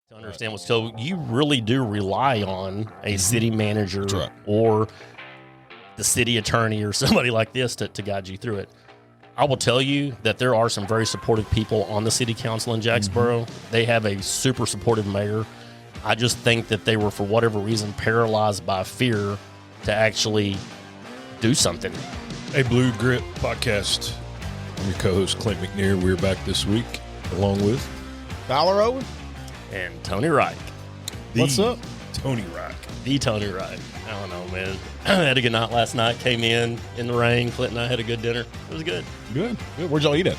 to understand what. So you really do rely on a city manager right. or the city attorney or somebody like this to guide you through it. I will tell you that there are some very supportive people on the city council in Jacksboro. They have a super supportive mayor. I just think that they were, for whatever reason, paralyzed by fear to actually do something. Hey, Blue Grit Podcast. I'm your co-host, Clint McNair. We're back this week, along with Fowler Owen And Tony Rike. What's up? Tony Rike. The Tony Rike. I don't know, man. I had a good night last night. Came in the rain. Clint and I had a good dinner. It was good. Good. Where'd y'all eat at?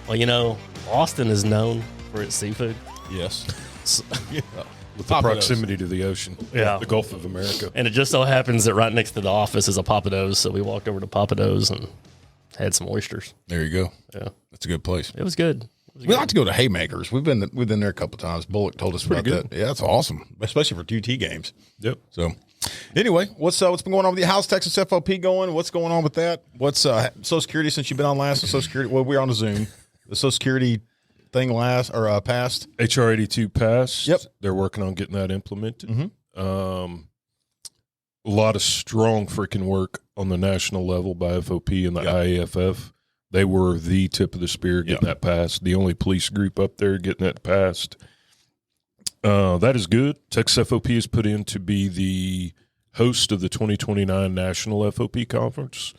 Well, you know, Austin is known for its seafood. Yes. So, Yeah. With the proximity to the ocean. Yeah. The Gulf of America. and it just so happens that right next to the office is a Papados, so we walked over to Papados and had some oysters. There you go. Yeah, That's a good place. it was good. We like to go to Haymakers. We've been there a couple of times. Bullock told us about good. that. Yeah, that's awesome, especially for UT games. Yep. So, anyway, what's been going on with you? How's Texas FOP going? What's going on with that? What's Social Security since you've been on last? Social Security. Well, we're on a Zoom. The Social Security thing passed. HR 82 passed. Yep. They're working on getting that implemented. Mm-hmm. A lot of strong freaking work on the national level by FOP and the IAFF. They were the tip of the spear getting that passed. The only police group up there getting that passed. That is good. Texas FOP is put in to be the host of the 2029 National FOP Conference.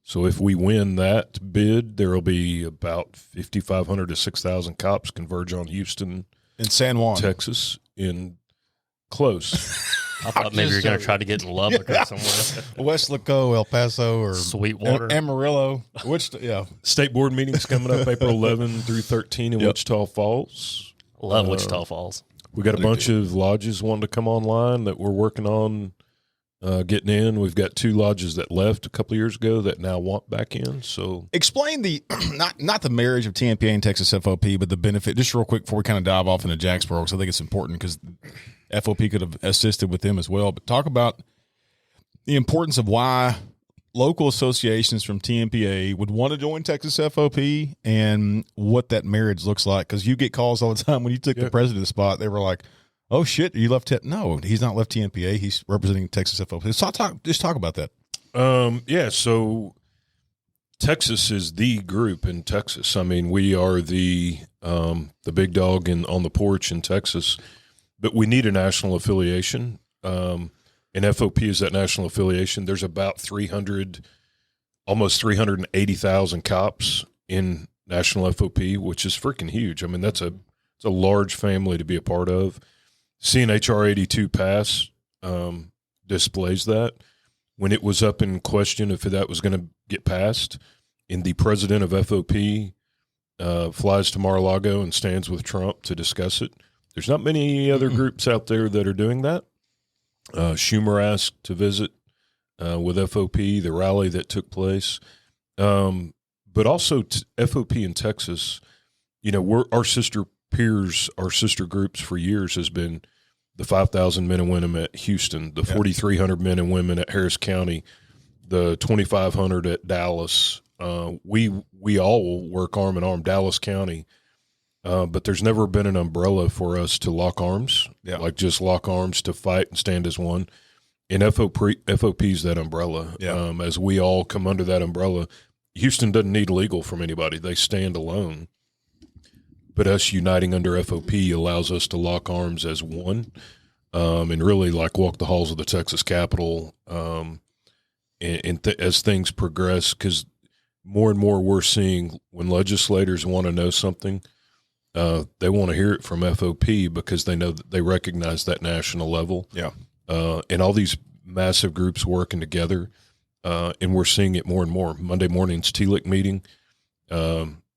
So if we win that bid, there will be about 5,500 to 6,000 cops converge on Houston, In San Juan. Texas, in close. I thought maybe you were going to try to get in Lubbock or somewhere. West Laco, El Paso, or Sweetwater. Amarillo. Yeah. State board meetings coming up April 11 through 13 in Wichita Falls. Love Wichita Falls. We got a bunch of lodges wanting to come online that we're working on getting in. We've got 2 lodges that left a couple of years ago that now want back in. So Explain the not the marriage of Tmpa and Texas FOP, but the benefit. Just real quick before we kind of dive off into Jacksboro, because I think it's important because FOP could have assisted with them as well. But talk about the importance of why local associations from TMPA would want to join Texas FOP and what that marriage looks like. Because you get calls all the time when you took the president spot. They were like, "Oh shit, you left?" No, he's not left TMPA. He's representing Texas FOP. So just talk about that. So Texas is the group in Texas. I mean, we are the big dog on the porch in Texas, but we need a national affiliation. And FOP is that national affiliation. There's about almost 380,000 cops in national FOP, which is freaking huge. I mean, it's a large family to be a part of. Seeing HR 82 pass displays that. When it was up in question if that was going to get passed, and the president of FOP flies to Mar-a-Lago and stands with Trump to discuss it. There's not many other groups out there that are doing that. Schumer asked to visit with FOP, the rally that took place. But also FOP in Texas, we're our sister peers, our sister groups for years has been the 5,000 men and women at Houston, the 4,300 men and women at Harris County, the 2,500 at Dallas. We all work arm in arm, Dallas County. But there's never been an umbrella for us to lock arms, like just lock arms to fight and stand as one. And FOP's that umbrella. As we all come under that umbrella, Houston doesn't need legal from anybody. They stand alone. But us uniting under FOP allows us to lock arms as one and really like walk the halls of the Texas Capitol as things progress, because more and more we're seeing when legislators want to know something, they want to hear it from FOP because they know that they recognize that national level. And all these massive groups working together, and we're seeing it more and more. Monday morning's TLIC meeting,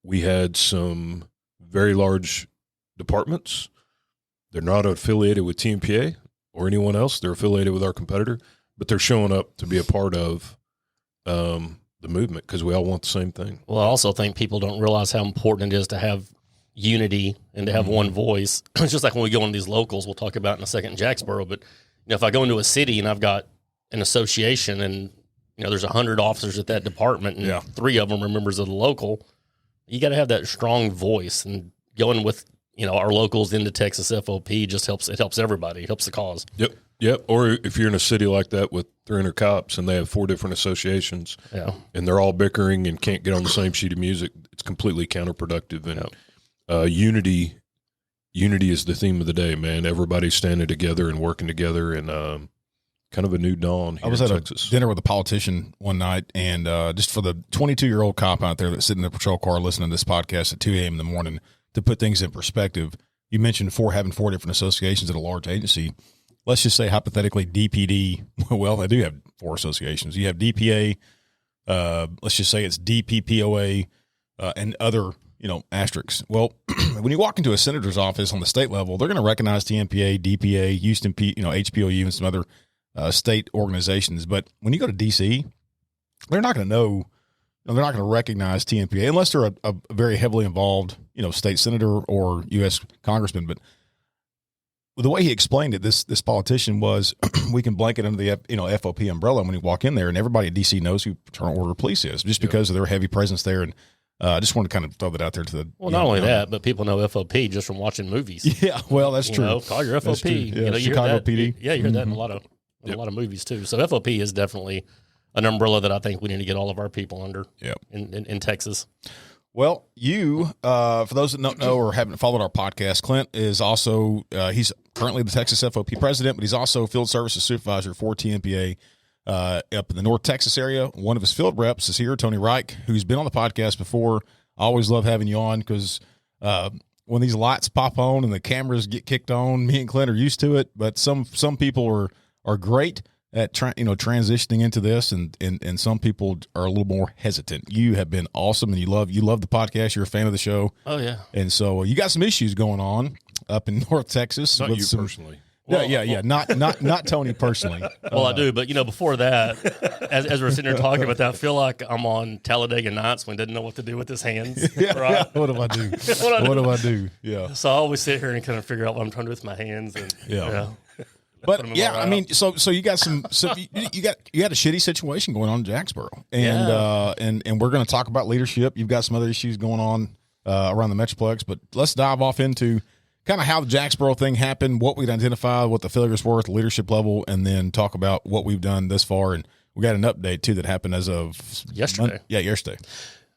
we had some very large departments. They're not affiliated with TMPA or anyone else. They're affiliated with our competitor, but they're showing up to be a part of the movement because we all want the same thing. Well, I also think people don't realize how important it is to have unity and to have one voice. It's just like when we go into these locals, we'll talk about in a second in Jacksboro, but if I go into a city and I've got an association and there's 100 officers at that department and 3 of them are members of the local, you got to have that strong voice and going with our locals into Texas FOP just helps. It helps everybody. It helps the cause. Yep. Or if you're in a city like that with 300 cops and they have 4 different associations, and they're all bickering and can't get on the same sheet of music, it's completely counterproductive. And unity is the theme of the day, man. Everybody's standing together and working together, and kind of a new dawn here I was in at Texas. a dinner with a politician one night, and just for the 22-year-old cop out there that's sitting in the patrol car listening to this podcast at 2 a.m. in the morning, to put things in perspective, you mentioned having 4 different associations at a large agency. Let's just say hypothetically DPD, well, they do have 4 associations. You have DPA, let's just say it's DPPOA, and other, asterisks. Well, when you walk into a senator's office on the state level, they're going to recognize TMPA, DPA, Houston, HPOU, and some other state organizations. But when you go to DC, they're not going to know, they're not going to recognize TMPA unless they're a very heavily involved, state senator or U.S. congressman. But the way he explained it, this politician was, we can blanket under the FOP umbrella when you walk in there, and everybody at DC knows who Fraternal Order of Police is, just because of their heavy presence there. And I just wanted to kind of throw that out there to the. Well, not only that, but people know FOP just from watching movies. Yeah, well, that's true. Call your FOP. Yeah, you Chicago hear that, PD. Yeah, you hear that in a lot of movies too. So FOP is definitely an umbrella that I think we need to get all of our people under. In Texas. Well, for those that don't know or haven't followed our podcast, Clint is also he's currently the Texas FOP president, but he's also field services supervisor for TMPA up in the North Texas area. One of his field reps is here, Tony Rike, who's been on the podcast before. I always love having you on because when these lights pop on and the cameras get kicked on, me and Clint are used to it. But some people are great at transitioning into this, and some people are a little more hesitant. You have been awesome, and you love the podcast. You're a fan of the show. Oh yeah. And so you got some issues going on up in North Texas. Not with you personally. Yeah. Not Tony personally. Well, I do, but before that, as we're sitting here talking about that, I feel like I'm on Talladega Nights when I didn't know what to do with his hands. Right? What do I do? What do I do? Yeah. So I always sit here and kind of figure out what I'm trying to do with my hands. And, But yeah, I mean, so you got you had a shitty situation going on in Jacksboro, and we're going to talk about leadership. You've got some other issues going on around the Metroplex, but let's dive off into kind of how the Jacksboro thing happened, what we'd identified, what the failures were at the leadership level, and then talk about what we've done thus far. And we got an update too that happened as of yesterday. Yesterday.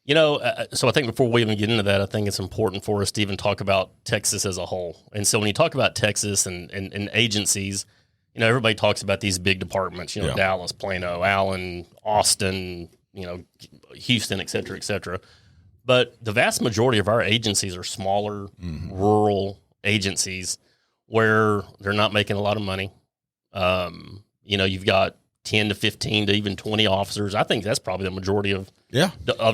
So I think before we even get into that, I think it's important for us to even talk about Texas as a whole. And so when you talk about Texas and agencies, everybody talks about these big departments, Dallas, Plano, Allen, Austin, Houston, et cetera, et cetera. But the vast majority of our agencies are smaller, rural agencies where they're not making a lot of money. You've got 10 to 15 to even 20 officers. I think that's probably the majority of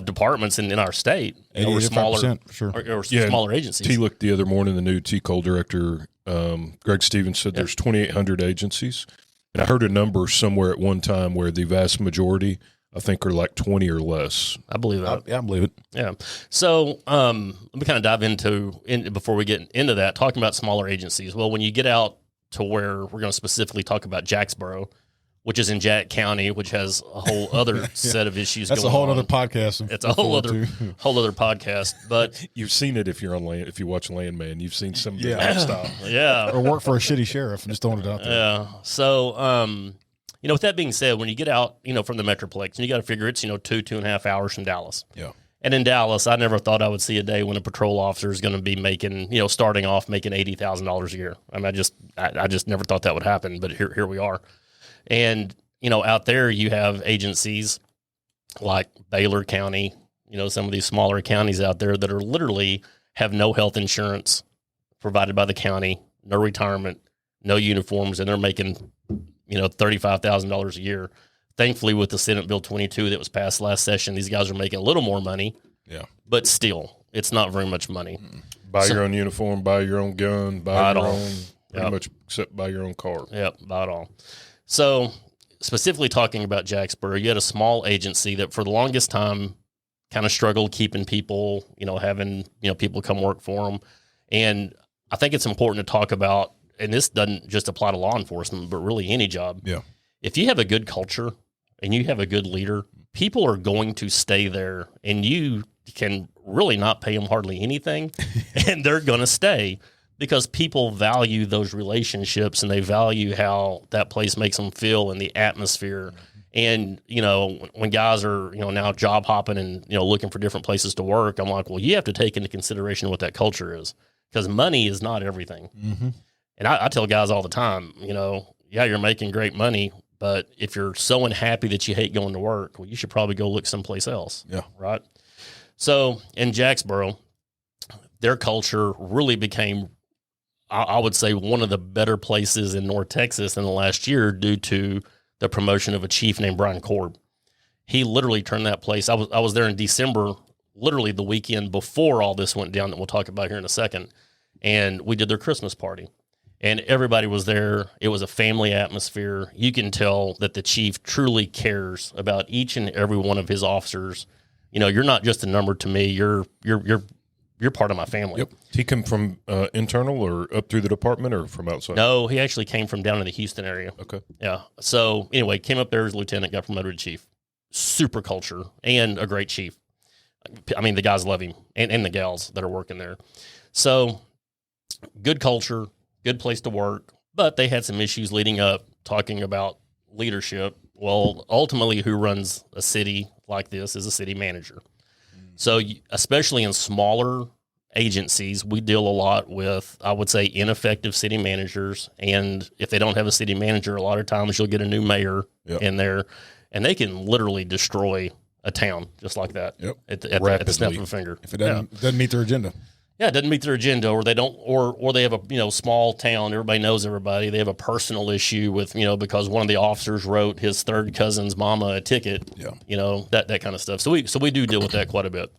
departments in our state. Or smaller, sure. or smaller agencies. T looked the other morning, the new T-Col director, Greg Stevens, said there's 2,800 agencies. And I heard a number somewhere at one time where the vast majority, I think, are like 20 or less. I believe that. I believe it. Yeah. So let me kind of dive into before we get into that, talking about smaller agencies. Well, when you get out to where we're going to specifically talk about Jacksboro, which is in Jack County, which has a whole other set of issues. That's going a whole on. other podcast. It's a whole other podcast. But you've seen it if you're on land. If you watch Landman, you've seen some of the lifestyle. Yeah, or work for a shitty sheriff and just throwing it out there. Yeah. So, with that being said, when you get out, from the Metroplex, and you got to figure it's 2.5 hours from Dallas. Yeah. And in Dallas, I never thought I would see a day when a patrol officer is going to be making, starting off making $80,000 a year. I mean, I just never thought that would happen, but here we are. And out there you have agencies like Baylor County, some of these smaller counties out there that are literally have no health insurance provided by the county, no retirement, no uniforms, and they're making, $35,000 a year. Thankfully, with the Senate Bill 22 that was passed last session, these guys are making a little more money. Yeah. But still, it's not very much money. Buy your own uniform, buy your own gun, buy your own, pretty much except buy your own car. Yep, buy it all. So specifically talking about Jacksboro, you had a small agency that for the longest time kind of struggled keeping people, having, people come work for them. And I think it's important to talk about, and this doesn't just apply to law enforcement, but really any job. Yeah. If you have a good culture and you have a good leader, people are going to stay there, and you can really not pay them hardly anything, and they're going to stay because people value those relationships and they value how that place makes them feel and the atmosphere. And, you know, when guys are, you know, now job hopping and, you know, looking for different places to work, I'm like, well, you have to take into consideration what that culture is, because money is not everything. Mm-hmm. And I tell guys all the time, you know, yeah, you're making great money, but if you're so unhappy that you hate going to work, well, you should probably go look someplace else. Yeah. Right. So in Jacksboro, their culture really became, I would say, one of the better places in North Texas in the last year due to the promotion of a chief named Brian Korb. He literally turned that place. I was there in December, literally the weekend before all this went down that we'll talk about here in a second. And we did their Christmas party. And everybody was there. It was a family atmosphere. You can tell that the chief truly cares about each and every one of his officers. You know, you're not just a number to me. You're part of my family. Yep. He come from internal or up through the department or from outside? No, he actually came from down in the Houston area. Okay. Yeah. So anyway, came up there as lieutenant, got promoted to chief. Super culture and a great chief. I mean, the guys love him and the gals that are working there. So good culture, good place to work, but they had some issues leading up, talking about leadership. Well, ultimately, who runs a city like this is a city manager. So especially in smaller agencies, we deal a lot with, I would say, ineffective city managers. And if they don't have a city manager, a lot of times you'll get a new mayor in there, and they can literally destroy a town just like that at the snap of a finger. If it doesn't meet their agenda. Yeah, it doesn't meet their agenda, or they don't, or they have a small town. Everybody knows everybody. They have a personal issue with because one of the officers wrote his third cousin's mama a ticket. Yeah, that kind of stuff. So we do deal with that quite a bit.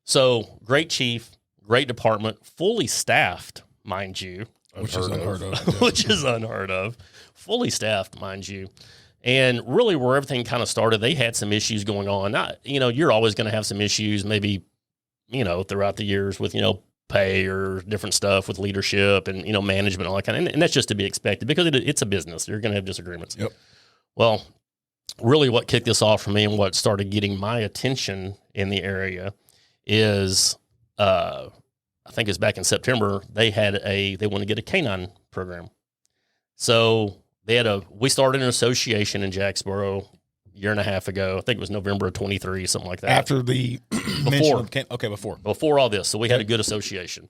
So great chief, great department, fully staffed, mind you, which is unheard of. Which is unheard of, fully staffed, mind you. And really, where everything kind of started, they had some issues going on. You're always going to have some issues, maybe. Throughout the years with, pay or different stuff with leadership and, management, all that kind of, and that's just to be expected because it's a business. You're going to have disagreements. Yep. Well, really what kicked this off for me and what started getting my attention in the area is, I think it's back in September, they want to get a canine program. So we started an association in Jacksboro year and a half ago. I think it was November of 23, something like that. After the before all this. So we had a good association,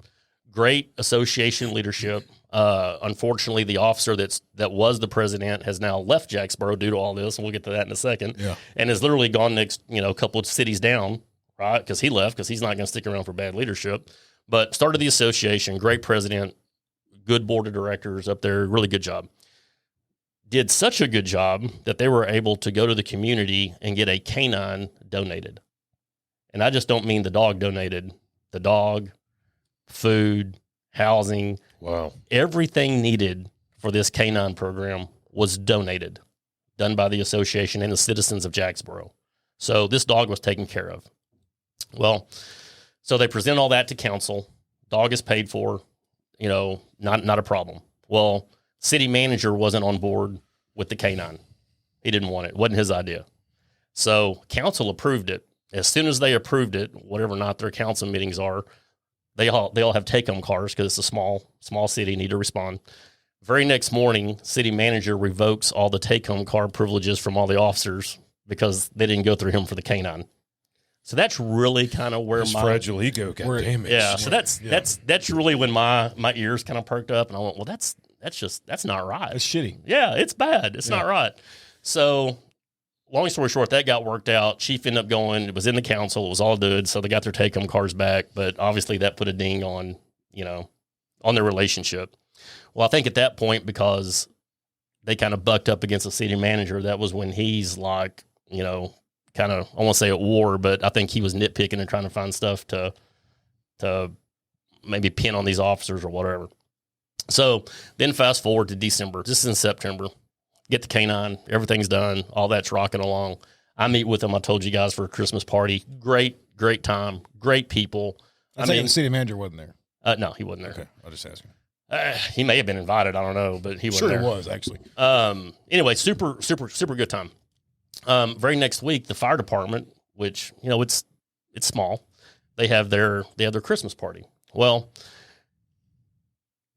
great association leadership. Unfortunately, the officer that was the president has now left Jacksboro due to all this, and we'll get to that in a second. Yeah, and has literally gone next, couple of cities down, right? Because he left because he's not going to stick around for bad leadership. But started the association, great president, good board of directors up there, really good job. Did such a good job that they were able to go to the community and get a canine donated. And I just don't mean the dog donated. The dog, food, housing. Wow. Everything needed for this canine program was donated, done by the association and the citizens of Jacksboro. So this dog was taken care of. Well, so they present all that to council. Dog is paid for, not a problem. Well, city manager wasn't on board with the canine. He didn't want it. It wasn't his idea. So council approved it. As soon as they approved it, whatever not their council meetings are, they all have take-home cars because it's a small city, need to respond. Very next morning, city manager revokes all the take-home car privileges from all the officers because they didn't go through him for the canine. So that's really kind of where my fragile ego got damaged. Yeah. So that's really when my ears kind of perked up, and I went, well, that's not right. It's shitty. Yeah, it's bad. It's not right. So long story short, that got worked out. Chief ended up going. It was in the council. It was all good. So they got their take-home cars back. But obviously that put a ding on, on their relationship. Well, I think at that point, because they kind of bucked up against the city manager, that was when he's like, kind of, I won't say at war, but I think he was nitpicking and trying to find stuff to maybe pin on these officers or whatever. So then fast forward to December. This is in September. Get the canine. Everything's done. All that's rocking along. I meet with them. I told you guys for a Christmas party. Great time. Great people. I mean, the city manager wasn't there. No, he wasn't there. Okay, I'll just ask him. He may have been invited. I don't know, but he wasn't there. Sure, he was actually. Anyway, super good time. Very next week, the fire department, which, you know, it's small, they have their Christmas party. Well,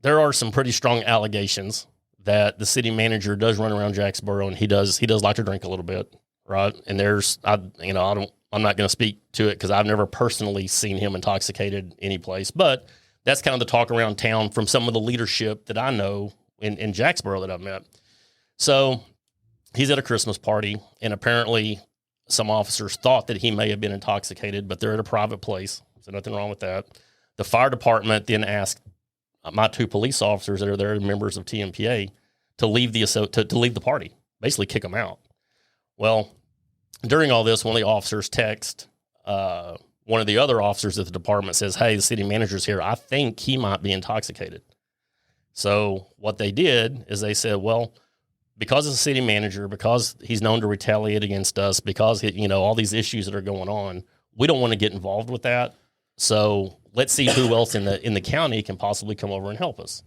there are some pretty strong allegations that the city manager does run around Jacksboro, and he does like to drink a little bit, right? And I'm not going to speak to it because I've never personally seen him intoxicated any place, but that's kind of the talk around town from some of the leadership that I know in Jacksboro that I've met. So he's at a Christmas party, and apparently some officers thought that he may have been intoxicated, but they're at a private place, so nothing wrong with that. The fire department then asked my 2 police officers that are there, members of Tmpa, to leave the party, basically kick them out. Well, during all this, one of the officers text one of the other officers at the department, says, "Hey, the city manager's here. I think he might be intoxicated." So what they did is they said, well, because it's a city manager, because he's known to retaliate against us, because all these issues that are going on, we don't want to get involved with that. So let's see who else in the county can possibly come over and help us.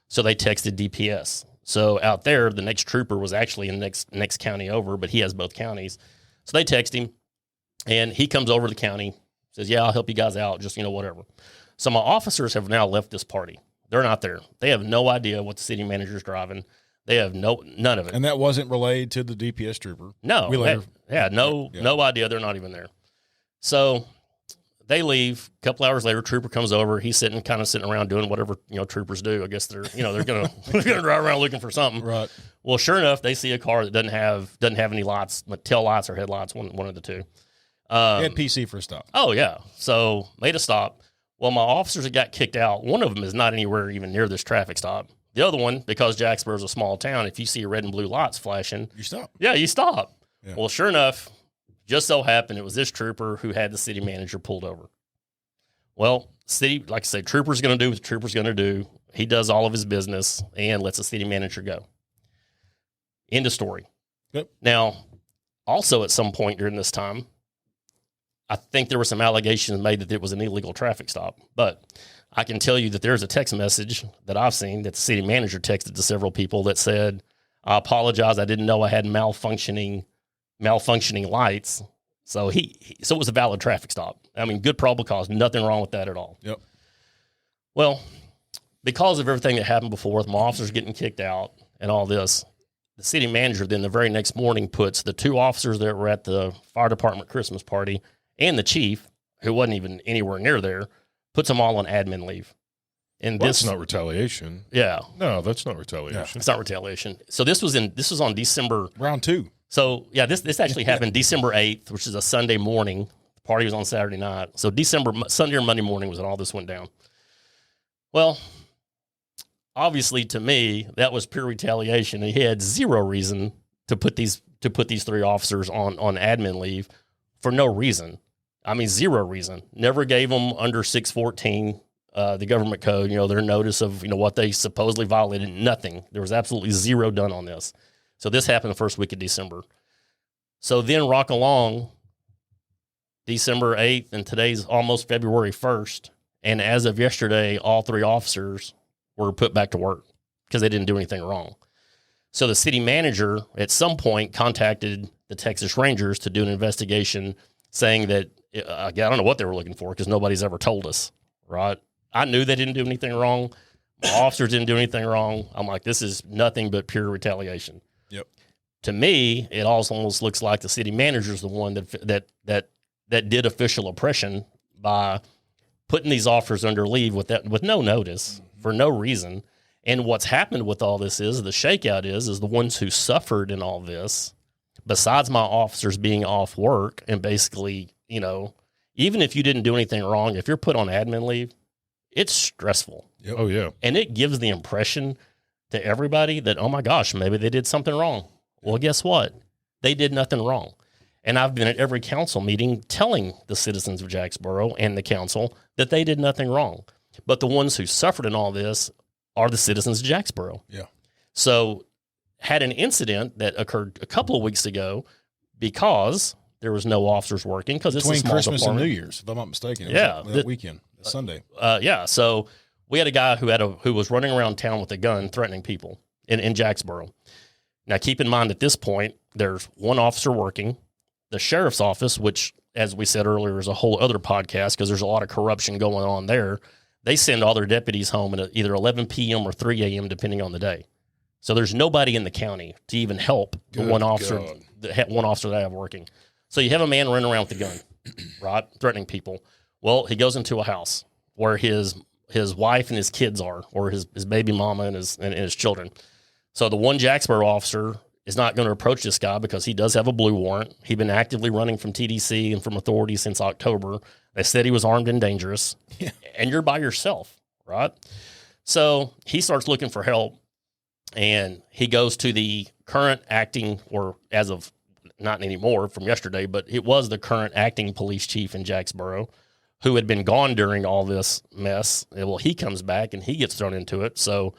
So they texted DPS. So out there, the next trooper was actually in the next county over, but he has both counties. So they text him, and he comes over to the county, says, "Yeah, I'll help you guys out, just, whatever." So my officers have now left this party. They're not there. They have no idea what the city manager's driving. They have none of it. And that wasn't relayed to the DPS trooper. No. No idea. They're not even there. So they leave. A couple hours later, trooper comes over. He's sitting around doing whatever, troopers do. I guess they're going to drive around looking for something. Right. Well, sure enough, they see a car that doesn't have any lights, tail lights or headlights, one of the two. He had PC for a stop. Oh, yeah. So made a stop. Well, my officers that got kicked out, one of them is not anywhere even near this traffic stop. The other one, because Jacksboro is a small town, if you see red and blue lights flashing, you stop. Yeah, you stop. Yeah. Well, sure enough, just so happened it was this trooper who had the city manager pulled over. Well, like I say, trooper's going to do what the trooper's going to do. He does all of his business and lets the city manager go. End of story. Yep. Now, also at some point during this time, I think there were some allegations made that it was an illegal traffic stop, but I can tell you that there's a text message that I've seen that the city manager texted to several people that said, "I apologize. I didn't know I had malfunctioning lights." So so it was a valid traffic stop. I mean, good probable cause, nothing wrong with that at all. Yep. Well, because of everything that happened before, with my officers getting kicked out and all this, the city manager then the very next morning puts the 2 officers that were at the fire department Christmas party and the chief, who wasn't even anywhere near there, puts them all on admin leave. And that's not retaliation. Yeah. No, that's not retaliation. Yeah, it's not retaliation. So this was on December. Round 2. So, yeah, this actually happened December 8th, which is a Sunday morning. The party was on Saturday night. So Sunday or Monday morning was when all this went down. Well, obviously to me, that was pure retaliation. He had zero reason to put these 3 officers on admin leave for no reason. I mean, zero reason. Never gave them under 614, the government code, their notice of, what they supposedly violated. Nothing. There was absolutely zero done on this. So this happened the first week of December. So then rock along December 8th, and today's almost February 1st. And as of yesterday, all 3 officers were put back to work because they didn't do anything wrong. So the city manager at some point contacted the Texas Rangers to do an investigation, saying that, I don't know what they were looking for because nobody's ever told us, right? I knew they didn't do anything wrong. My officers didn't do anything wrong. I'm like, this is nothing but pure retaliation. Yep. To me, it also almost looks like the city manager is the one that did official oppression by putting these officers under leave with no notice for no reason. And what's happened with all this is the shakeout is the ones who suffered in all this, besides my officers being off work and basically, even if you didn't do anything wrong, if you're put on admin leave, it's stressful. Yep. Oh, yeah. And it gives the impression to everybody that, oh my gosh, maybe they did something wrong. Well, guess what? They did nothing wrong. And I've been at every council meeting telling the citizens of Jacksboro and the council that they did nothing wrong. But the ones who suffered in all this are the citizens of Jacksboro. Yeah. So had an incident that occurred a couple of weeks ago because there was no officers working because it's between a small Christmas department. and New Year's, if I'm not mistaken. Yeah, that weekend, Sunday. So we had a guy who was running around town with a gun threatening people in Jacksboro. Now, keep in mind at this point, there's one officer working. The sheriff's office, which, as we said earlier, is a whole other podcast because there's a lot of corruption going on there. They send all their deputies home at either 11 p.m. or 3 a.m., depending on the day. So there's nobody in the county to even help the one officer that I have working. So you have a man running around with a gun, right, threatening people. Well, he goes into a house where his wife and his kids are, or his baby mama and his children. So the one Jacksboro officer is not going to approach this guy because he does have a blue warrant. He'd been actively running from TDC and from authorities since October. They said he was armed and dangerous. Yeah. And you're by yourself, right? So he starts looking for help, and he goes to the current acting, or as of not anymore from yesterday, but it was the current acting police chief in Jacksboro, who had been gone during all this mess. Well, he comes back and he gets thrown into it. So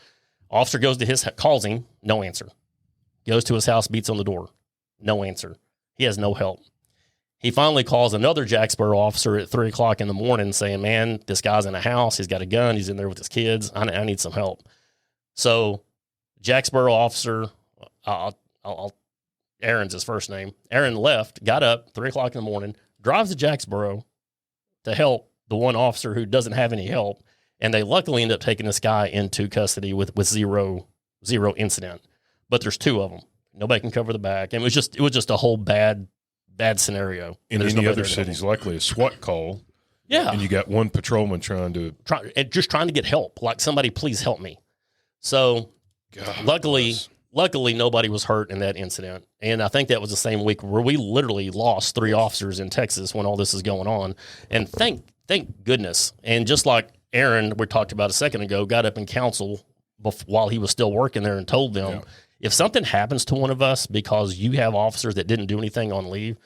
officer goes to calls him, no answer. Goes to his house, beats on the door, no answer. He has no help. He finally calls another Jacksboro officer at 3 o'clock in the morning saying, man, this guy's in a house. He's got a gun. He's in there with his kids. I need some help. So Jacksboro officer, Aaron's his first name. Aaron left, got up 3 o'clock in the morning, drives to Jacksboro to help the one officer who doesn't have any help. And they luckily end up taking this guy into custody with zero incident. But there's two of them. Nobody can cover the back. And it was just a whole bad scenario. In any other cities, likely a SWAT call. Yeah. And you got one patrolman trying to get help. Like, somebody please help me. So luckily nobody was hurt in that incident. And I think that was the same week where we literally lost 3 officers in Texas when all this is going on. And thank goodness. And just like Aaron, we talked about a second ago, got up in council while he was still working there and told them, if something happens to one of us because you have officers that didn't do anything on leave,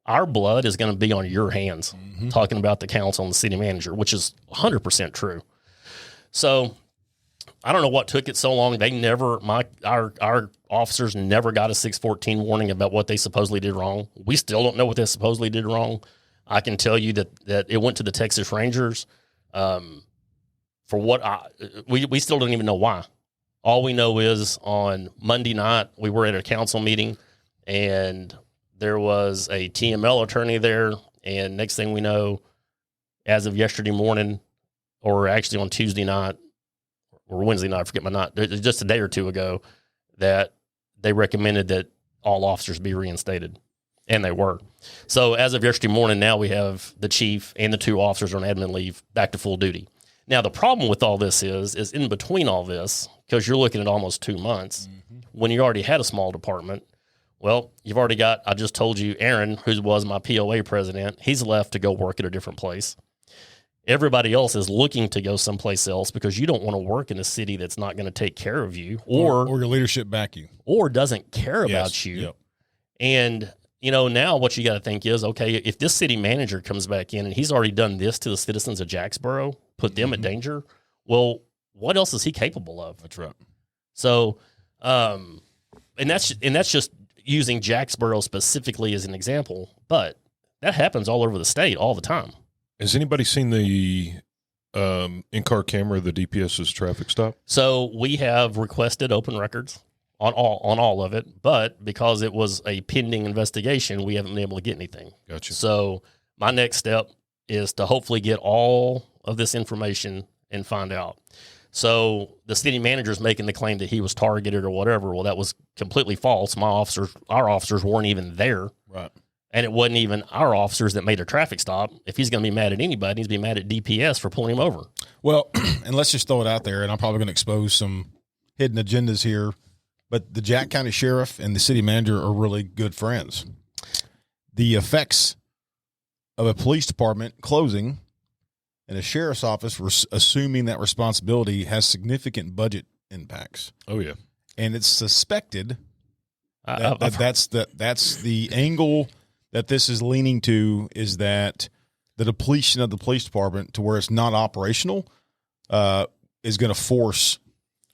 our blood is going to be on your hands. Mm-hmm. Talking about the council and the city manager, which is 100% true. So I don't know what took it so long. They never, our officers never got a 614 warning about what they supposedly did wrong. We still don't know what they supposedly did wrong. I can tell you that it went to the Texas Rangers. For what we still don't even know why. All we know is on Monday night, we were at a council meeting and there was a TML attorney there. And next thing we know, as of yesterday morning, or actually on Tuesday night or Wednesday night, I forget my night, just a day or two ago, that they recommended that all officers be reinstated. And they were. So as of yesterday morning, now we have the chief and the 2 officers on admin leave back to full duty. Now, the problem with all this is in between all this, because you're looking at almost 2 months, when you already had a small department, well, you've already got, I just told you, Aaron, who was my POA president, he's left to go work at a different place. Everybody else is looking to go someplace else because you don't want to work in a city that's not going to take care of you or your leadership back you, or doesn't care about you. Yep. And now what you got to think is, okay, if this city manager comes back in and he's already done this to the citizens of Jacksboro, put them at danger, well, what else is he capable of? That's right. So, and that's just using Jacksboro specifically as an example, but that happens all over the state all the time. Has anybody seen the in-car camera, the DPS's traffic stop? So we have requested open records on all of it, but because it was a pending investigation, we haven't been able to get anything. Gotcha. So my next step is to hopefully get all of this information and find out. So the city manager is making the claim that he was targeted or whatever. Well, that was completely false. Our officers weren't even there. Right. And it wasn't even our officers that made a traffic stop. If he's going to be mad at anybody, he's going to be mad at DPS for pulling him over. Well, and let's just throw it out there, and I'm probably going to expose some hidden agendas here, but the Jack County Sheriff and the city manager are really good friends. The effects of a police department closing and a sheriff's office assuming that responsibility has significant budget impacts. Oh, yeah. And it's suspected that's the angle that this is leaning to, is that the depletion of the police department to where it's not operational is going to force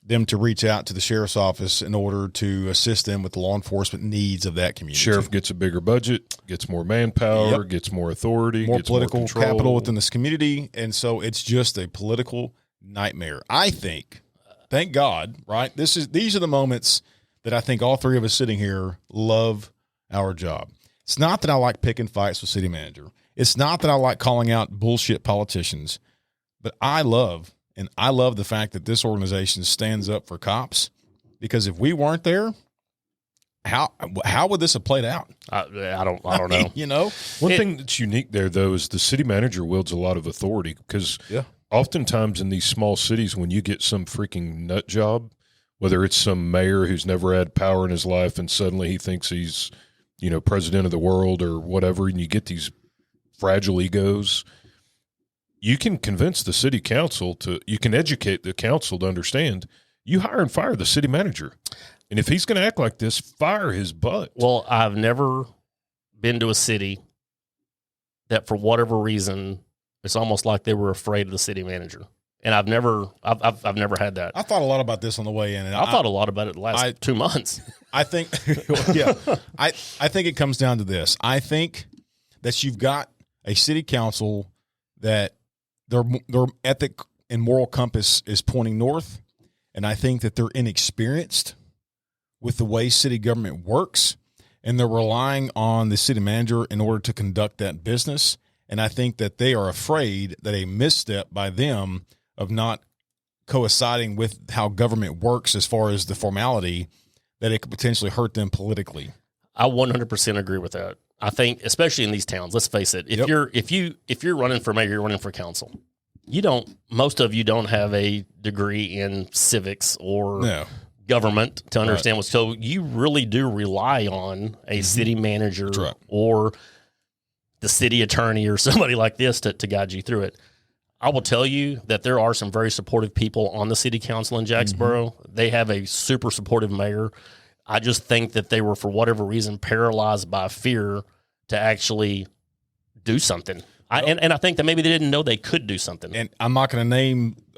them to reach out to the sheriff's office in order to assist them with the law enforcement needs of that community. Sheriff gets a bigger budget, gets more manpower, gets more authority, more gets political more control. capital within this community, and so it's just a political nightmare. I think, thank God, right? These are the moments that I think all three of us sitting here love our job. It's not that I like picking fights with city manager. It's not that I like calling out bullshit politicians, but I love the fact that this organization stands up for cops, because if we weren't there, how would this have played out? I don't know. You know, one thing that's unique there, though, is the city manager wields a lot of authority, because oftentimes in these small cities, when you get some freaking nut job, whether it's some mayor who's never had power in his life and suddenly he thinks he's, president of the world or whatever, and you get these fragile egos, you can convince the city council you can educate the council to understand, you hire and fire the city manager. And if he's going to act like this, fire his butt. Well, I've never been to a city that, for whatever reason, it's almost like they were afraid of the city manager. And I've never had that. I thought a lot about this on the way in, and I thought a lot about it the last 2 months. I think, I think it comes down to this. I think that you've got a city council that their ethic and moral compass is pointing north, and I think that they're inexperienced with the way city government works, and they're relying on the city manager in order to conduct that business. And I think that they are afraid that a misstep by them of not coinciding with how government works as far as the formality, that it could potentially hurt them politically. I 100% agree with that. I think, especially in these towns, let's face it, if you're running for mayor, you're running for council, most of you don't have a degree in civics or government to understand what's, so you really do rely on a city manager or the city attorney or somebody like this to guide you through it. I will tell you that there are some very supportive people on the city council in Jacksboro. They have a super supportive mayor. I just think that they were, for whatever reason, paralyzed by fear to actually do something. And I think that maybe they didn't know they could do something. And I'm not going to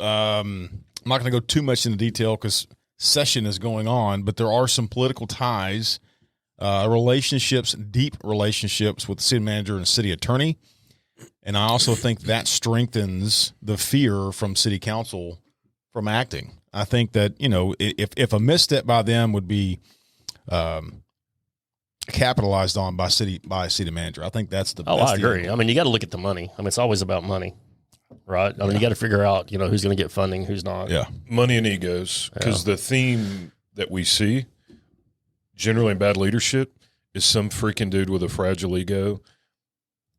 I'm not going to go too much into detail because session is going on, but there are some political ties, deep relationships with the city manager and city attorney. And I also think that strengthens the fear from city council from acting. I think that, if a misstep by them would be capitalized on by city manager, I think that's the best. I agree. I mean, you got to look at the money. I mean, it's always about money, right? I mean, you got to figure out, who's going to get funding, who's not. Yeah. Money and egos. Because the theme that we see generally in bad leadership is some freaking dude with a fragile ego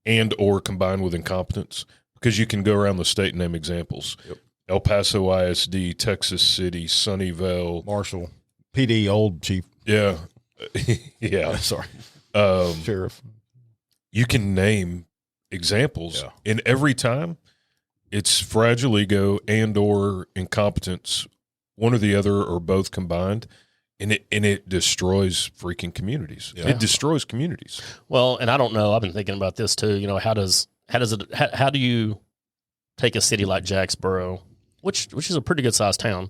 and or combined with incompetence, because you can go around the state and name examples. Yep. El Paso ISD, Texas City, Sunnyvale. Marshall. PD, old chief. Yeah. Yeah. Sorry. Sheriff. You can name examples, and every time it's fragile ego and or incompetence, one or the other or both combined, and it destroys freaking communities. Yeah. It destroys communities. Well, and I don't know, I've been thinking about this too. How do you take a city like Jacksboro, which is a pretty good sized town?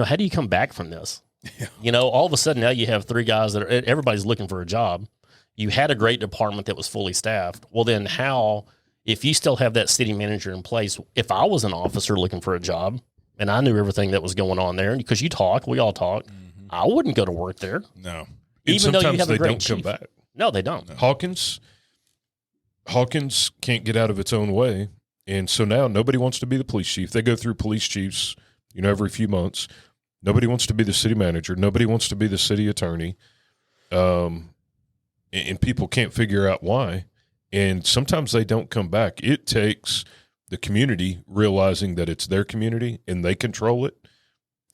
How do you come back from this? Yeah. All of a sudden now you have three guys everybody's looking for a job. You had a great department that was fully staffed. Well, then if you still have that city manager in place, if I was an officer looking for a job and I knew everything that was going on there, because we all talk, I wouldn't go to work there. No. Even though you have a great don't come back. No, they don't. Hawkins can't get out of its own way. And so now nobody wants to be the police chief. They go through police chiefs, every few months. Nobody wants to be the city manager. Nobody wants to be the city attorney. And people can't figure out why. And sometimes they don't come back. It takes the community realizing that it's their community and they control it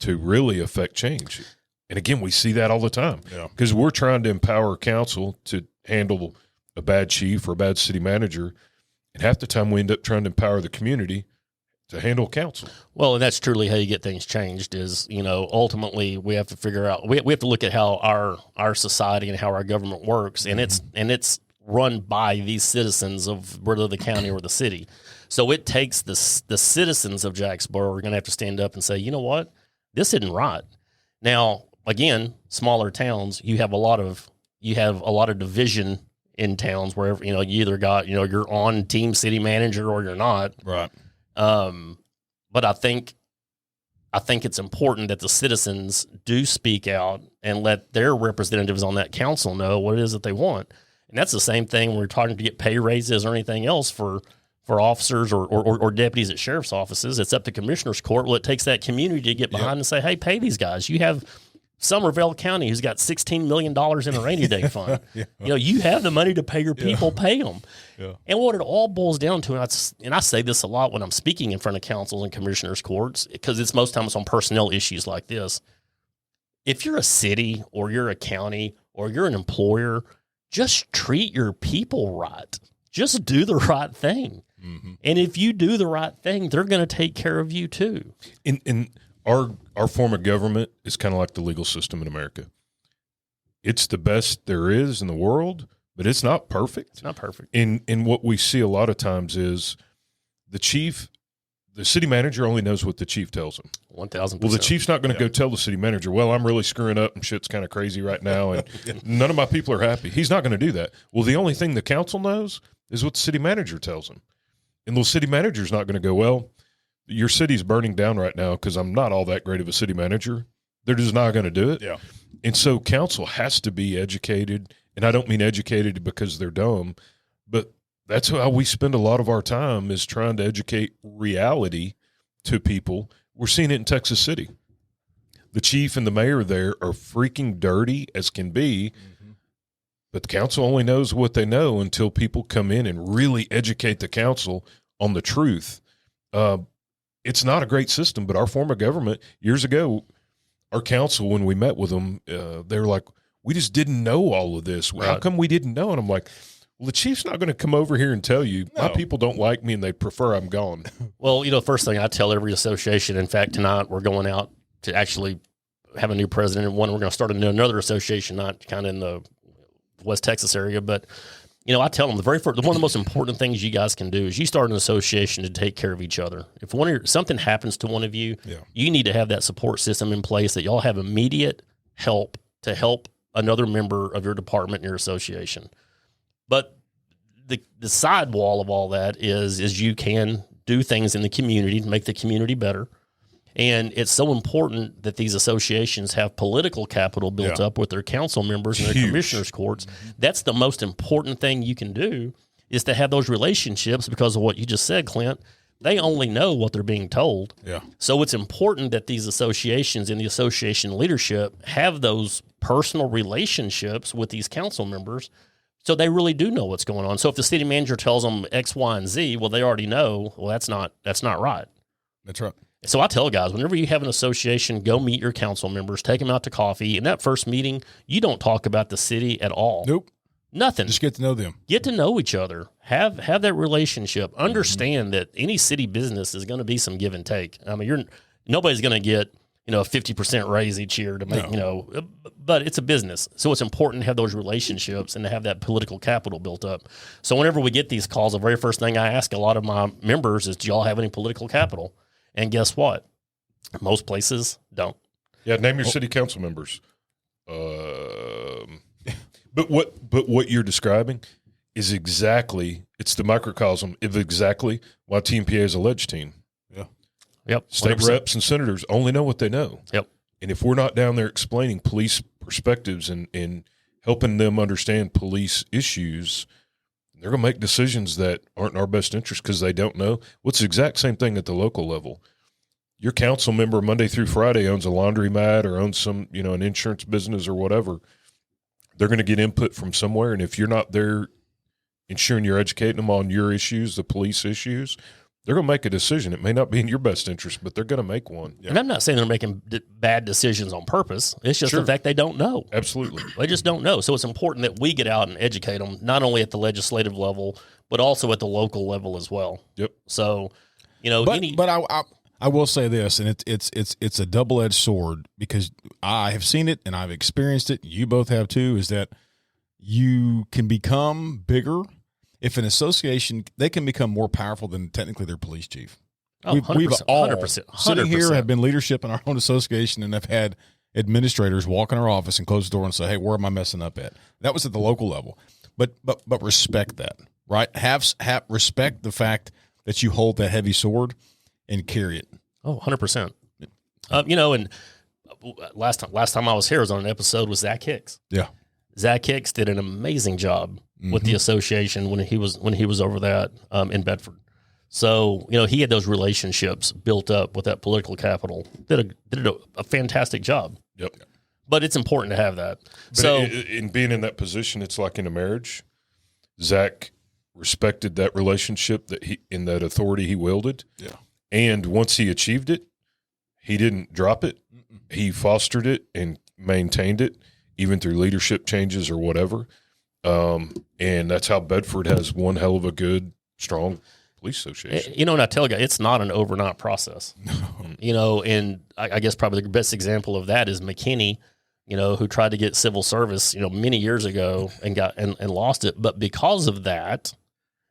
to really affect change. And again, we see that all the time because we're trying to empower council to handle a bad chief or a bad city manager. And half the time we end up trying to empower the community to handle council. Well, and that's truly how you get things changed is, ultimately we have to figure out, we have to look at how our society and how our government works. And it's run by these citizens of whether the county or the city. So it takes the citizens of Jacksboro are going to have to stand up and say, you know what, this isn't right. Now, again, smaller towns, you have a lot of division in towns where, you either got, you're on team city manager or you're not. Right. But I think I think it's important that the citizens do speak out and let their representatives on that council know what it is that they want. And that's the same thing when we're talking to get pay raises or anything else for officers or deputies at sheriff's offices. It's up to commissioner's court. Well, it takes that community to get behind and say, hey, pay these guys. You have Somerville County, who's got $16 million in a rainy day fund. You have the money to pay your people, pay them. Yeah. And what it all boils down to, and I say this a lot when I'm speaking in front of councils and commissioners' courts, because it's most times on personnel issues like this. If you're a city or you're a county or you're an employer, just treat your people right. Just do the right thing. Mm-hmm. And if you do the right thing, they're going to take care of you too. In our form of government is kind of like the legal system in America. It's the best there is in the world, but it's not perfect. It's not perfect. And what we see a lot of times is the city manager only knows what the chief tells him. 1,000%. Well, the chief's not going to go tell the city manager, well, I'm really screwing up and shit's kind of crazy right now and none of my people are happy. He's not going to do that. Well, the only thing the council knows is what the city manager tells him. And the city manager's not going to go, well, your city's burning down right now because I'm not all that great of a city manager. They're just not going to do it. Yeah. And so council has to be educated, and I don't mean educated because they're dumb, but that's how we spend a lot of our time is trying to educate reality to people. We're seeing it in Texas City. The chief and the mayor there are freaking dirty as can be, but the council only knows what they know until people come in and really educate the council on the truth. It's not a great system, but our form of government years ago, our council, when we met with them, they were like, we just didn't know all of this. Right. How come we didn't know? And I'm like, well, the chief's not going to come over here and tell you, my people don't like me and they prefer I'm gone. Well, the first thing I tell every association, in fact, tonight we're going out to actually have a new president and we're going to start another association, not kind of in the West Texas area, but I tell them one of the most important things you guys can do is you start an association to take care of each other. If something happens to one of you, you need to have that support system in place that y'all have immediate help to help another member of your department and your association. But the sidewall of all that is you can do things in the community to make the community better. And it's so important that these associations have political capital built up with their council members and their commissioners' courts. Mm-hmm. That's the most important thing you can do is to have those relationships because of what you just said, Clint. They only know what they're being told. Yeah. So it's important that these associations and the association leadership have those personal relationships with these council members so they really do know what's going on. So if the city manager tells them X, Y, and Z, well, they already know, well, that's not right. That's right. So I tell guys, whenever you have an association, go meet your council members, take them out to coffee. In that first meeting, you don't talk about the city at all. Nope. Nothing. Just get to know them. Get to know each other. Have that relationship. Understand that any city business is going to be some give and take. I mean, nobody's going to get, a 50% raise each year to make, but it's a business. So it's important to have those relationships and to have that political capital built up. So whenever we get these calls, the very first thing I ask a lot of my members is, do y'all have any political capital? And guess what? Most places don't. Yeah, name your city council members. But what you're describing is it's the microcosm of exactly why Tmpa is a ledge team. Yeah. Yep. State 100%. Reps and senators only know what they know. Yep. And if we're not down there explaining police perspectives and helping them understand police issues, they're going to make decisions that aren't in our best interest because they don't know. What's the exact same thing at the local level? Your council member Monday through Friday owns a laundromat or owns some, an insurance business or whatever. They're going to get input from somewhere. And if you're not there ensuring you're educating them on your issues, the police issues, they're going to make a decision. It may not be in your best interest, but they're going to make one. Yeah. And I'm not saying they're making bad decisions on purpose. It's just the fact they don't know. Absolutely. They just don't know. So it's important that we get out and educate them, not only at the legislative level, but also at the local level as well. Yep. So, but I will say this, and it's a double-edged sword because I have seen it and I've experienced it. You both have too, is that you can become bigger. If an association, they can become more powerful than technically their police chief. Oh, we've all 100%. sitting here have been leadership in our own association and have had administrators walk in our office and close the door and say, "Hey, where am I messing up at?" That was at the local level, but respect that, right? Have respect the fact that you hold that heavy sword and carry it. Oh, 100%. And last time I was here was on an episode with Zach Hicks. Yeah. Zach Hicks did an amazing job with the association when he was over that in Bedford. So, he had those relationships built up with that political capital. Did a fantastic job. Yep. But it's important to have that. But so, in being in that position, it's like in a marriage. Zach respected that relationship in that authority he wielded. Yeah. And once he achieved it, he didn't drop it. He fostered it and maintained it, even through leadership changes or whatever. And that's how Bedford has one hell of a good, strong police association. And I tell you, it's not an overnight process. And I guess probably the best example of that is McKinney, who tried to get civil service, many years ago and got and lost it. But because of that,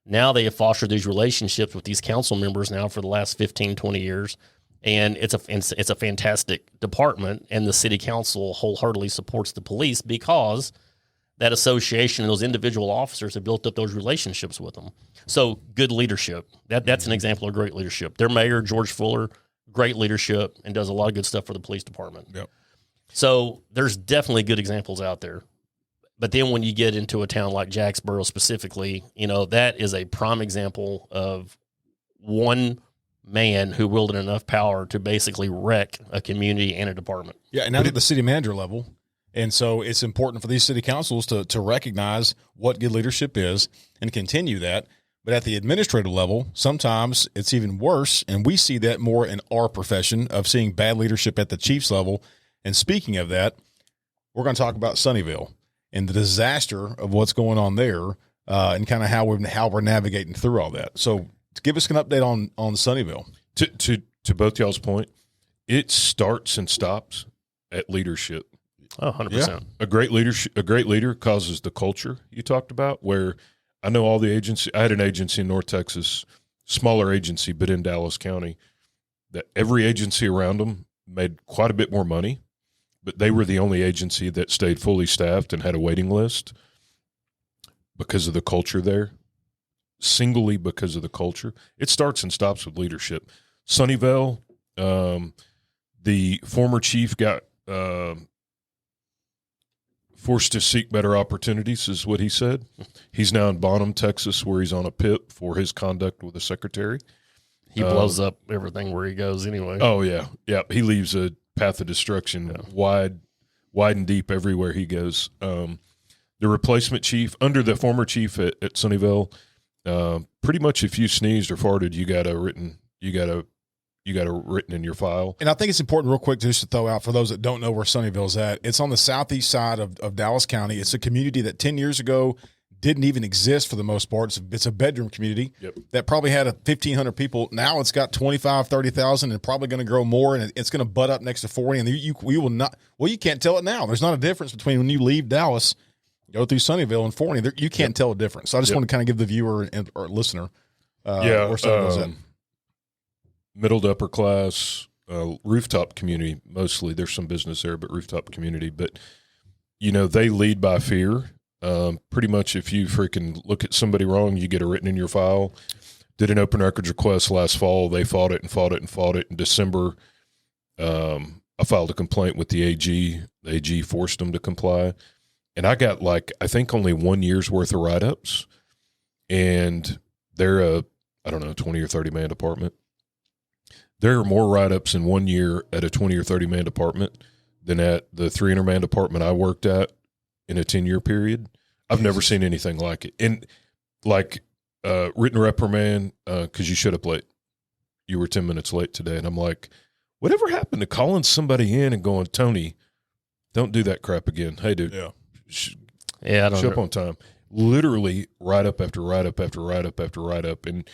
now they have fostered these relationships with these council members now for the last 15, 20 years. And it's a fantastic department, and the city council wholeheartedly supports the police because that association and those individual officers have built up those relationships with them. So good leadership. That's an example of great leadership. Their mayor, George Fuller, great leadership and does a lot of good stuff for the police department. Yep. So there's definitely good examples out there. But then when you get into a town like Jacksboro specifically, that is a prime example of one man who wielded enough power to basically wreck a community and a department. Yeah, and now at the city manager level. And so it's important for these city councils to recognize what good leadership is and continue that. But at the administrative level, sometimes it's even worse, and we see that more in our profession of seeing bad leadership at the chief's level. And speaking of that, we're going to talk about Sunnyvale and the disaster of what's going on there, and kind of how we're navigating through all that. So give us an update on Sunnyvale. To both y'all's point, it starts and stops at leadership. Oh, 100%. Yeah. A great leader causes the culture you talked about, where I know all the agency. I had an agency in North Texas, smaller agency, but in Dallas County, that every agency around them made quite a bit more money, but they were the only agency that stayed fully staffed and had a waiting list because of the culture there. Singly because of the culture. It starts and stops with leadership. Sunnyvale, the former chief got forced to seek better opportunities, is what he said. He's now in Bonham, Texas, where he's on a PIP for his conduct with the secretary. He blows up everything where he goes anyway. Oh, yeah. Yeah, he leaves a path of destruction wide and deep everywhere he goes. The replacement chief, under the former chief at Sunnyvale, pretty much if you sneezed or farted, you got a written in your file. And I think it's important real quick just to throw out for those that don't know where Sunnyvale's at. It's on the southeast side of Dallas County. It's a community that 10 years ago didn't even exist for the most part. It's a bedroom community that probably had 1,500 people. Now it's got 25, 30,000 and probably going to grow more, and it's going to butt up next to 40. And you will not – well, you can't tell it now. There's not a difference between when you leave Dallas, go through Sunnyvale and 40. You can't tell a difference. So I just want to kind of give the viewer or listener where Sunnyvale's at. Middle to upper class, rooftop community mostly. There's some business there, but rooftop community. But, they lead by fear. Pretty much if you freaking look at somebody wrong, you get it written in your file. Did an open records request last fall. They fought it. In December, I filed a complaint with the AG. The AG forced them to comply. And I got I think only 1 year's worth of write-ups. And they're a 20 or 30 man department. There are more write-ups in 1 year at a 20 or 30 man department than at the 300 man department I worked at in a 10-year period. I've never seen anything like it. And written reprimand because you showed up late. You were 10 minutes late today. And I'm like, whatever happened to calling somebody in and going, Tony, don't do that crap again. Hey, dude. Yeah. I don't show know. up on time. Literally write-up after write-up after write-up after write-up. And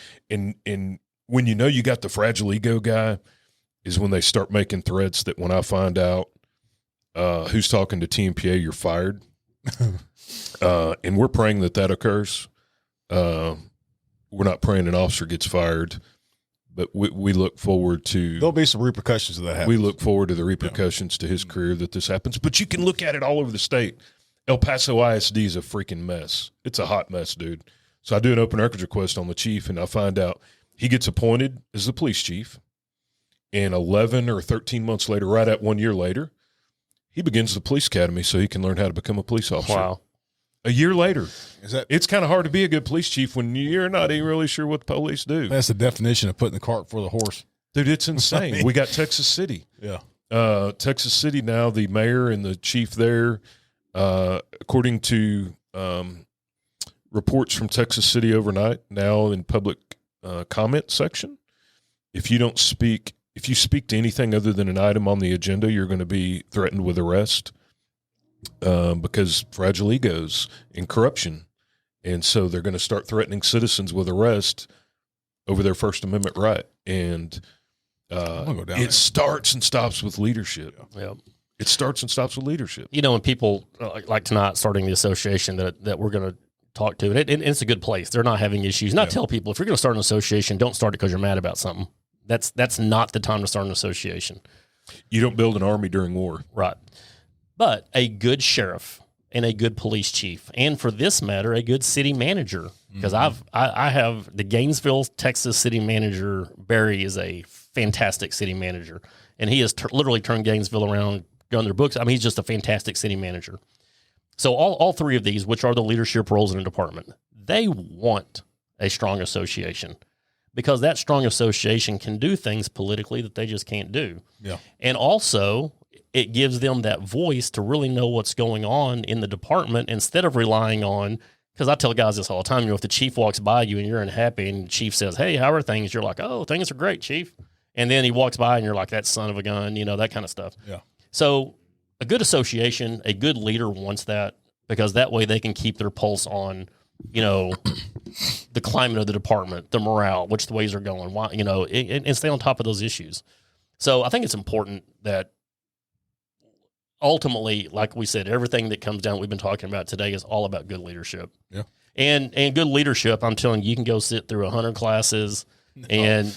when you got the fragile ego guy is when they start making threats that when I find out who's talking to Tmpa, you're fired. And we're praying that occurs. We're not praying an officer gets fired, but we look forward to. There'll be some repercussions of that happens. We look forward to the repercussions to his career that this happens. But you can look at it all over the state. El Paso ISD is a freaking mess. It's a hot mess, dude. So I do an open records request on the chief, and I find out he gets appointed as the police chief. And 11 or 13 months later, right at 1 year later, he begins the police academy so he can learn how to become a police officer. Wow. A year later. Is It's kind of hard to be a good police chief when you're not even really sure what the police do. that's the definition of putting the cart before the horse. Dude, it's insane. We got Texas City. Yeah. Texas City now, the mayor and the chief there, according to reports from Texas City overnight, now in public comment section, if you speak to anything other than an item on the agenda, you're going to be threatened with arrest because fragile egos and corruption. And so they're going to start threatening citizens with arrest over their First Amendment right. And it starts and stops with leadership. Yeah. It starts and stops with leadership. You know, when people like tonight starting the association that we're going to talk to, and it's a good place. They're not having issues. And I tell people, if you're going to start an association, don't start it because you're mad about something. That's not the time to start an association. You don't build an army during war. Right. But a good sheriff and a good police chief, and for this matter, a good city manager, because I have the Gainesville, Texas city manager. Barry is a fantastic city manager, and he has literally turned Gainesville around, done their books. I mean, he's just a fantastic city manager. So all three of these, which are the leadership roles in a department, they want a strong association because that strong association can do things politically that they just can't do. Yeah. And also it gives them that voice to really know what's going on in the department instead of relying on, because I tell guys this all the time, if the chief walks by you and you're unhappy and the chief says, hey, how are things? You're like, oh, things are great, chief. And then he walks by and you're like, that son of a gun, that kind of stuff. Yeah. So a good association, a good leader wants that because that way they can keep their pulse on, the climate of the department, the morale, which the ways are going, why, and stay on top of those issues. So I think it's important that ultimately, like we said, everything that comes down, we've been talking about today is all about good leadership. Yeah. And good leadership, I'm telling you, you can go sit through 100 classes and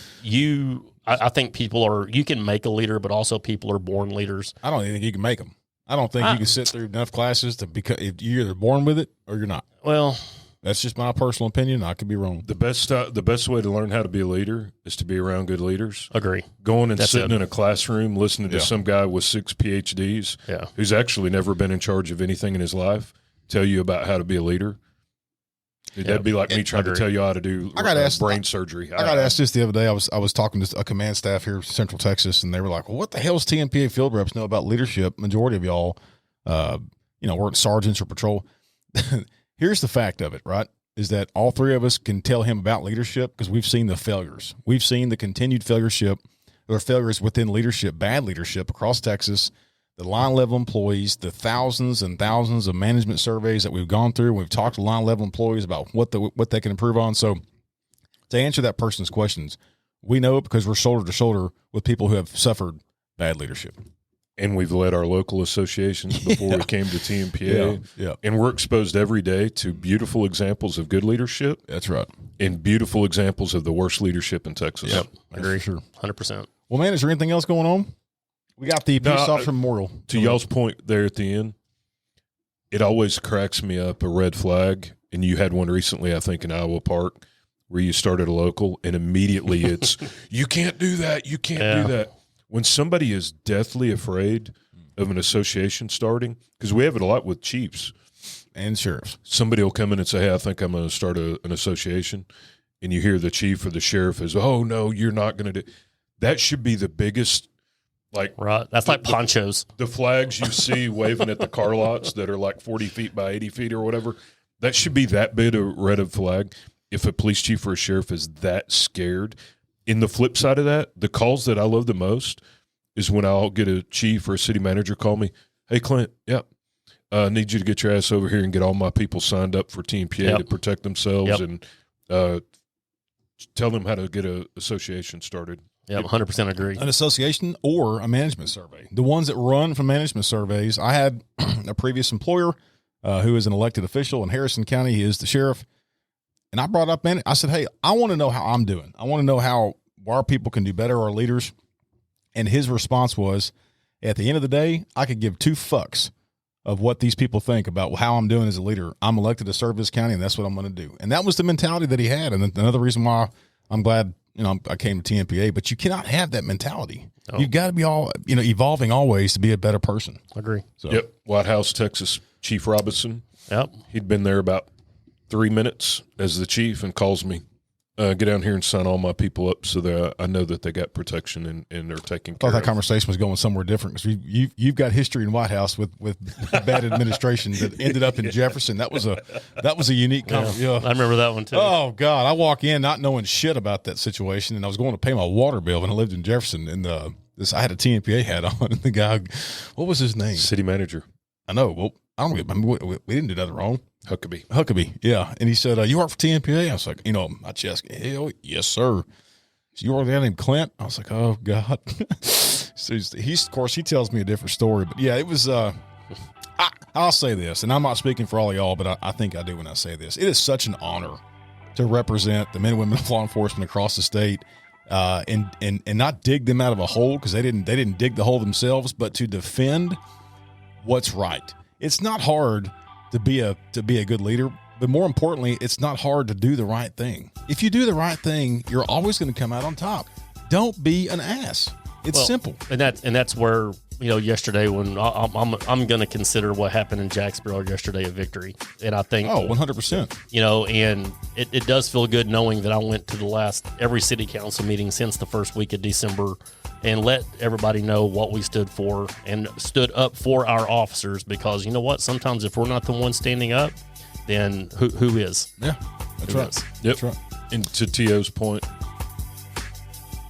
I think you can make a leader, but also people are born leaders. I don't even think you can make them. I don't think you can sit through enough classes to because you're either born with it or you're not. Well, that's just my personal opinion. I could be wrong. The best way to learn how to be a leader is to be around good leaders. Agree. Going and sitting in a classroom listening to some guy with 6 PhDs who's actually never been in charge of anything in his life tell you about how to be a leader. That'd be like me trying to tell you how to do brain surgery. I got asked this the other day. I was talking to a command staff here in Central Texas, and they were like, well, what the hell does Tmpa field reps know about leadership? Majority of y'all, weren't sergeants or patrol. Here's the fact of it, right, is that all three of us can tell him about leadership because we've seen the failures. We've seen the continued failures within leadership, bad leadership across Texas, the line-level employees, the thousands and thousands of management surveys that we've gone through. We've talked to line-level employees about what they can improve on. So to answer that person's questions, we know it because we're shoulder to shoulder with people who have suffered bad leadership. And we've led our local associations before we came to Tmpa. Yeah. And we're exposed every day to beautiful examples of good leadership. That's right. And beautiful examples of the worst leadership in Texas. Yep. I agree. Sure. 100%. Well, man, is there anything else going on? We got the Peace Officer Memorial. To y'all's point there at the end, it always cracks me up, a red flag. And you had one recently, I think, in Iowa Park, where you started a local, and immediately it's, you can't do that. You can't do that. When somebody is deathly afraid of an association starting, because we have it a lot with chiefs and sheriffs. Somebody will come in and say, hey, I think I'm going to start an association. And you hear the chief or the sheriff is, oh, no, you're not going to do. That should be the biggest, right. That's like ponchos. The flags you see waving at the car lots that are like 40 feet by 80 feet or whatever, that should be that big a red flag. If a police chief or a sheriff is that scared. In the flip side of that, the calls that I love the most is when I'll get a chief or a city manager call me, hey, Clint, I need you to get your ass over here and get all my people signed up for Tmpa to protect themselves and tell them how to get an association started. Yeah, 100% agree. An association or a management survey. The ones that run from management surveys, I had a previous employer who is an elected official in Harrison County. He is the sheriff. And I brought up I said, hey, I want to know how I'm doing. I want to know how our people can do better, our leaders. And his response was, at the end of the day, I could give 2 fucks of what these people think about how I'm doing as a leader. I'm elected to serve this county, and that's what I'm going to do. And that was the mentality that he had. And another reason why I'm glad I came to TMPA, but you cannot have that mentality. No. You've got to be evolving always to be a better person. I agree. So, Yep. White House, Texas, Chief Robinson. Yep. He'd been there about 3 minutes as the chief and calls me, get down here and sign all my people up so that I know that they got protection and they're taken I care thought that of. conversation was going somewhere different because you've got history in White House with bad administration that ended up in Jefferson. That was a unique conversation. I remember that one too. Oh God, I walk in not knowing shit about that situation, and I was going to pay my water bill when I lived in Jefferson, and I had a TMPA hat on, and the guy, what was his name? City manager. I know. Well, I don't get. I mean, we didn't do nothing wrong. Huckabee. Yeah. And he said, you work for TMPA? I was like, my chest, hell, yes, sir. So you work with a guy named Clint? I was like, oh, God. So of course, he tells me a different story. But, yeah, it was I'll say this, and I'm not speaking for all of y'all, but I think I do when I say this. It is such an honor to represent the men and women of law enforcement across the state and not dig them out of a hole because they didn't dig the hole themselves, but to defend what's right. It's not hard to be a good leader, but more importantly, it's not hard to do the right thing. If you do the right thing, you're always going to come out on top. Don't be an ass. It's simple. And that's where, yesterday when I'm going to consider what happened in Jacksboro yesterday a victory. And I think 100%. And it does feel good knowing that I went to every city council meeting since the first week of December and let everybody know what we stood for and stood up for our officers, because you know what? Sometimes if we're not the one standing up, then who is? Yeah, that's right. Yep. That's right. And to T.O.'s point,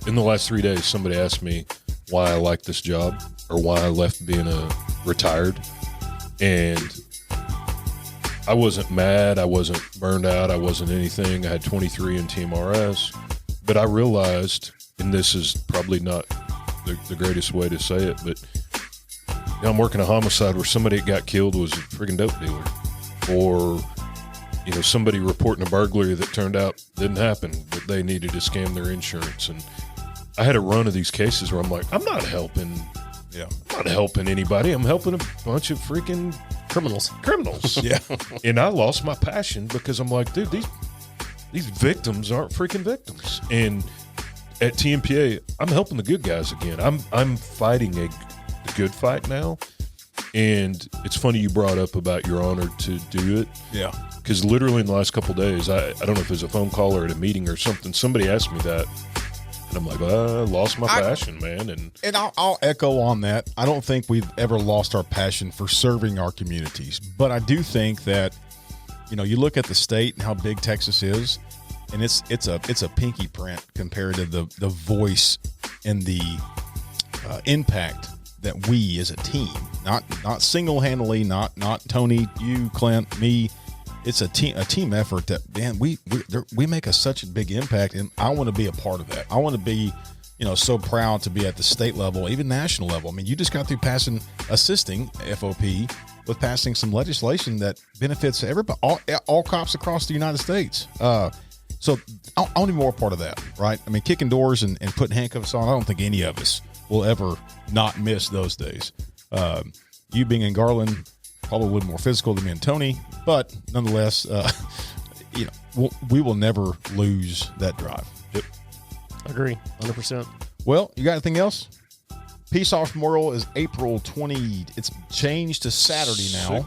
in the last 3 days, somebody asked me why I like this job or why I left being retired. And I wasn't mad. I wasn't burned out. I wasn't anything. I had 23 in TMRS. But I realized, and this is probably not the greatest way to say it, but I'm working a homicide where somebody that got killed was a freaking dope dealer. Or, somebody reporting a burglary that turned out didn't happen, but they needed to scam their insurance. And I had a run of these cases where I'm like, I'm not helping anybody. I'm helping a bunch of freaking Criminals. Yeah. And I lost my passion because I'm like, dude, these victims aren't freaking victims. And at TMPA, I'm helping the good guys again. I'm fighting a good fight now. And it's funny you brought up about you're honored to do it. Yeah. Because literally in the last couple of days, I don't know if it was a phone call or at a meeting or something, somebody asked me that. And I'm like, I lost my passion, man. And I'll echo on that. I don't think we've ever lost our passion for serving our communities. But I do think that, you look at the state and how big Texas is, and it's a pinky print compared to the voice and the impact that we as a team, not single-handedly, not Tony, you, Clint, me. It's a team effort that, man, we make such a big impact, and I want to be a part of that. I want to be, so proud to be at the state level, even national level. I mean, you just got through assisting FOP with passing some legislation that benefits everybody, all cops across the United States. So I want to be more a part of that, right? I mean, kicking doors and putting handcuffs on, I don't think any of us will ever not miss those days. You being in Garland, probably a little more physical than me and Tony, but nonetheless, we will never lose that drive. Yep. Agree, 100%. Well, you got anything else? Peace Officer Memorial is April 20. It's changed to Saturday now.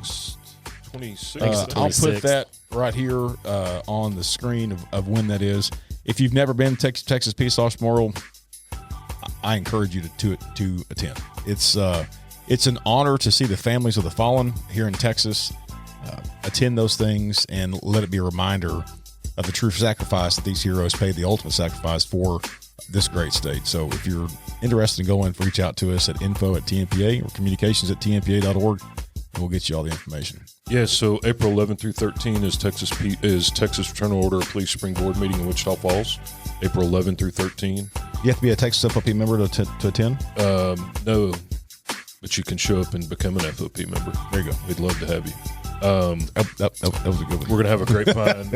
26. I'll put that right here on the screen of when that is. If you've never been to Texas Peace Officer Memorial, I encourage you to attend. It's an honor to see the families of the fallen here in Texas. Attend those things and let it be a reminder of the true sacrifice that these heroes paid, the ultimate sacrifice for this great state. So if you're interested in going, reach out to us at info@TMPA or communications@tmpa.org, and we'll get you all the information. Yeah, so April 11th through 13 is Texas Fraternal Order of Police Spring Board meeting in Wichita Falls. April 11th through 13. You have to be a Texas FOP member to attend? No, but you can show up and become an FOP member. There you go. We'd love to have you. That was a good one. We're going to have a grapevine.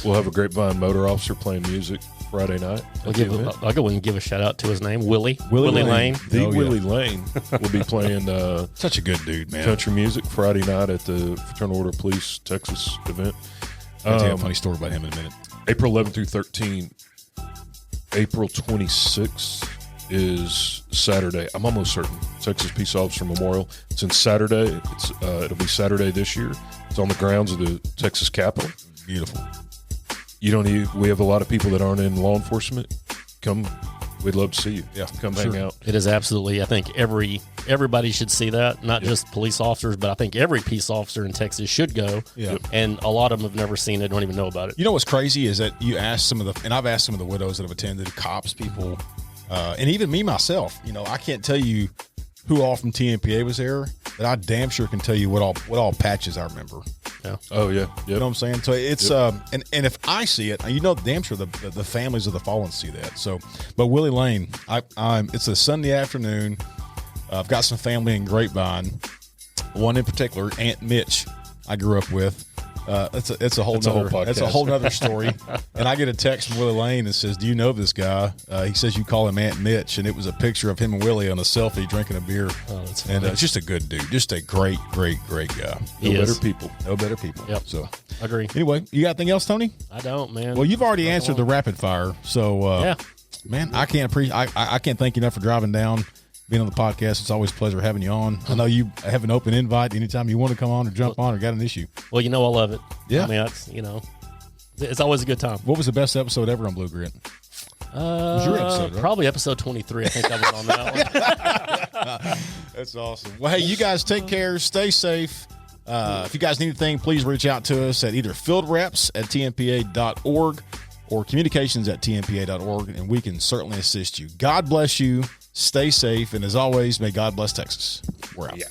We'll have a grapevine motor officer playing music Friday night. I'll go and give a shout out to his name, Willie Lane. Lane. Willie Lane will be playing such a good dude, man. Country music Friday night at the Fraternal Order of Police Texas event. I'll tell you a funny story about him in a minute. April 11th through 13. April 26th is Saturday. I'm almost certain. Texas Peace Officer Memorial. It's in Saturday. It'll be Saturday this year. It's on the grounds of the Texas Capitol. Beautiful. We have a lot of people that aren't in law enforcement. Come, we'd love to see you. Yeah, come hang out. It is absolutely. I think everybody should see that. Not just police officers, but I think every peace officer in Texas should go. Yeah. And a lot of them have never seen it, don't even know about it. You know what's crazy is that you ask and I've asked some of the widows that have attended, cops, people, and even me myself. I can't tell you who all from TMPA was there, but I damn sure can tell you what all patches I remember. Yeah. Oh yeah. Yep. You know what I'm saying? So it's and if I see it, damn sure the families of the fallen see that. So, but Willie Lane, it's a Sunday afternoon. I've got some family in Grapevine. One in particular, Aunt Mitch, I grew up with. It's a whole nother story. And I get a text from Willie Lane that says, "Do you know this guy?" He says you call him Aunt Mitch, and it was a picture of him and Willie on a selfie drinking a beer. Oh, that's and funny. just a good dude, just a great guy. He is. No better people. Yep. So Agree. anyway, you got anything else, Tony? I don't, man. Well, you've already answered the rapid fire, so Yeah. man, I can't thank you enough for driving down, being on the podcast. It's always a pleasure having you on. I know you have an open invite anytime you want to come on or jump on or got an issue. Well, I love it. Yeah. I mean, it's always a good time. What was the best episode ever on Blue Grit? was your episode, right? Probably episode 23. I think I was on that one. That's awesome. Well, hey, you guys take care. Stay safe. If you guys need anything, please reach out to us at either fieldreps@tmpa.org or communications@tmpa.org, and we can certainly assist you. God bless you. Stay safe. And as always, may God bless Texas. We're out. Yeah.